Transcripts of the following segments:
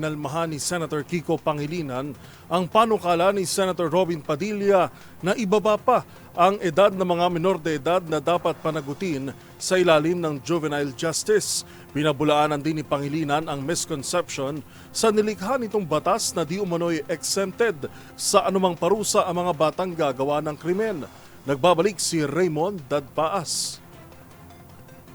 inalmahan ni Senator Kiko Pangilinan ang panukala ni Senator Robin Padilla na ibaba pa ang edad ng mga menor de edad na dapat panagutin sa ilalim ng juvenile justice. Binabulaanan din ni Pangilinan ang misconception sa nilikha nitong batas na di umano'y exempted sa anumang parusa ang mga batang gagawa ng krimen. Nagbabalik si Raymond Dadpaas.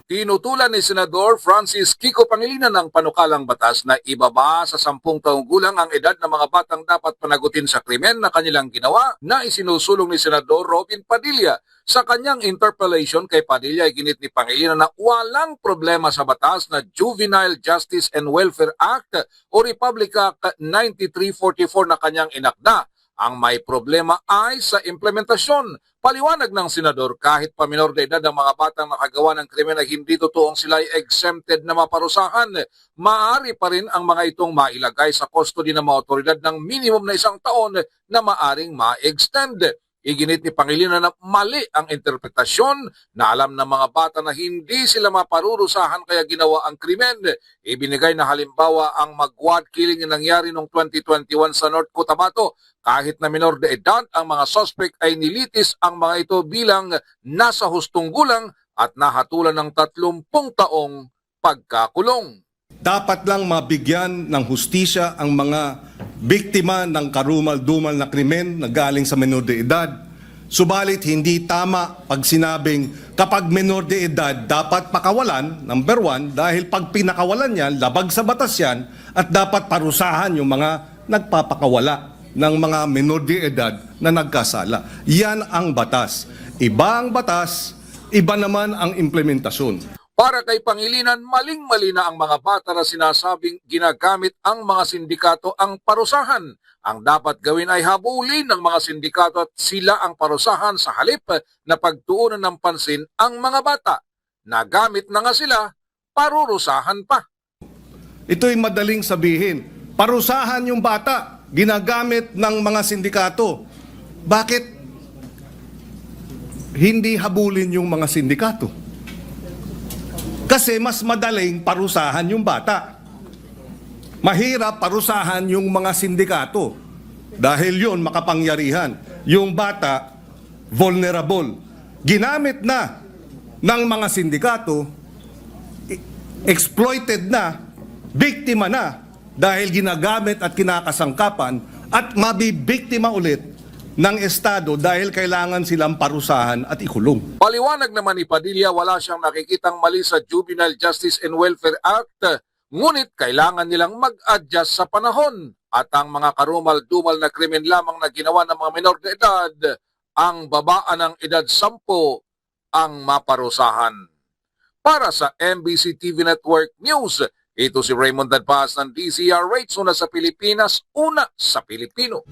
Tinutulan ni Senador Francis Kiko Pangilinan ang panukalang batas na ibaba sa 10 taong gulang ang edad ng mga batang dapat panagutin sa krimen na kanilang ginawa na isinusulong ni Senador Robin Padilla. Sa kanyang interpellation kay Padilla ay ginit ni Pangilinan na walang problema sa batas na Juvenile Justice and Welfare Act o Republic Act 9344 na kanyang inakda. Ang may problema ay sa implementasyon. Paliwanag ng senador, kahit pa minor de edad ang mga batang nakagawa ng krimen na hindi totoong sila ay exempted na maparusahan, maaari pa rin ang mga itong mailagay sa custody ng mga otoridad ng minimum na 1 taon na maaring ma-extend. Iginit ni Pangilinan na mali ang interpretasyon na alam ng mga bata na hindi sila maparurusahan kaya ginawa ang krimen. Ibinigay na halimbawa ang magwad killing na nangyari noong 2021 sa North Cotabato. Kahit na minor de edad, ang mga suspect ay nilitis ang mga ito bilang nasa hustong gulang at nahatulan ng 30 taong pagkakulong. Dapat lang mabigyan ng hustisya ang mga biktima ng karumal-dumal na krimen na galing sa menor de edad. Subalit hindi tama pag sinabing kapag menor de edad dapat pakawalan, number 1, dahil pag pinakawalan yan, labag sa batas yan at dapat parusahan yung mga nagpapakawala ng mga menor de edad na nagkasala. Yan ang batas. Iba ang batas, iba naman ang implementasyon. Para kay Pangilinan, maling-mali na ang mga bata na sinasabing ginagamit ang mga sindikato ang parusahan. Ang dapat gawin ay habulin ng mga sindikato at sila ang parusahan sa halip na pagtuunan ng pansin ang mga bata. Nagamit na nga sila, parurusahan pa. Ito'y madaling sabihin. Parusahan yung bata, ginagamit ng mga sindikato. Bakit hindi habulin yung mga sindikato? Kasi mas madaling parusahan yung bata. Mahirap parusahan yung mga sindikato. Dahil yun makapangyarihan. Yung bata, vulnerable. Ginamit na ng mga sindikato, exploited na, biktima na, dahil ginagamit at kinakasangkapan, at mabibiktima ulit ng Estado dahil kailangan silang parusahan at ikulong. Paliwanag naman ni Padilla, wala siyang nakikitang mali sa Juvenile Justice and Welfare Act, ngunit kailangan nilang mag-adjust sa panahon at ang mga karumal-dumal na krimen lamang na ginawa ng mga menor de edad, ang babaan ng edad 10 ang maparusahan. Para sa MBC TV Network News, ito si Raymond Dadpaas ng DZRH, una sa Pilipinas, una sa Pilipino.